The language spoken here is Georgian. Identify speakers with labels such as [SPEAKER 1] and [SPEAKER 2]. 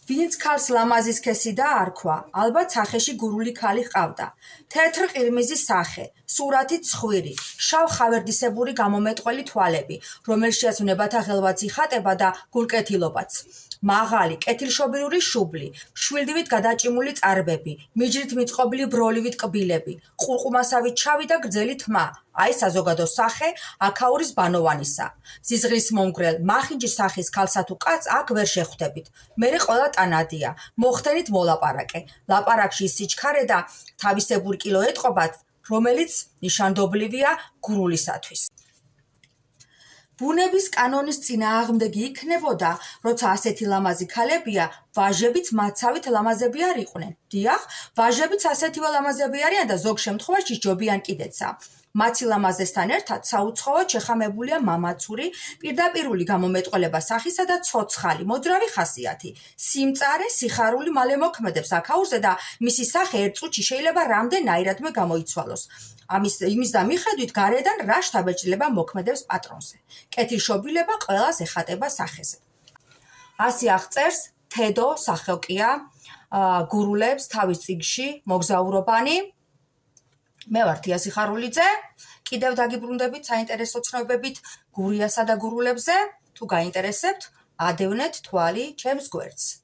[SPEAKER 1] ვინც ქალს ლამაზის სქესი დაარქვა, ალბათ სახეში გურული ქალი ჰყავდა. თეთრ ყირმიზის სახე, სურათი ცხვირი, შავ ხავერდისებური გამომეტყველი თვალები, რომელშიაც ვნებათა ღელვაცი ხატება და გულკეთილობაც. მაღალი, კეთილშობილური შუბლი, შვილდივით გადაჭიმული წარბები, მიჯრით მიწყობილი ბროლივით კბილები, ყურყუმასავით შავი და გრძელი თმა. აი საზოგადო სახე აქაურის ბანოვანისა. ზიზღრის მომგვრელ, მახინჯის სახის ქალსა თუ კაცს აქ ვერ შეხვდებით. მერე ყველა ტანადია. მოხდენით მოლაპარაკე. ლაპარაკში ის სიჩქარე და თავისებური კილო ეტყობათ, რომელიც ნიშანდობლივია გურულისათვის. ბუნების კანონის წინააღმდეგი იქნებოდა, როცა ასეთი ლამაზი ქალებია, ვაჟებიც მაცავით ლამაზები არ იყვნენ. დიახ, ვაჟებიც ასეთივე ლამაზები არიან და ზოგ შემთხვევაში ჯობიან კიდეცა. მათი ლამაზესთან ერთად საუცხოოდ შეხამებულია მამაცური, პირდაპირული გამომეტყველება სახისა და ცოცხალი, მოძრავი ხასიათი. სიმწარე, სიხარული მალე მოქმედებს აქაურზე და მისი სახე ერთ წუთში შეიძლება რამდენაირადმე გამოიცვალოს. იმის და მიხედვით გარედან რა შთაბეჭდილება მოქმედებს პატრონზე. კეთილშობილება ყველას ეხატება სახეზე. ასე აღწერს თედო სახოკია გურულებს თავის წიგნში მოგზაურობანი. მე ვარ თია სიხარულიძე. კიდევ დაგიბრუნდებით საინტერესო ცნობებით გურიასა და გურულებზე. თუ გაინტერესებთ, ადევნეთ თვალი ჩემს გვერდს.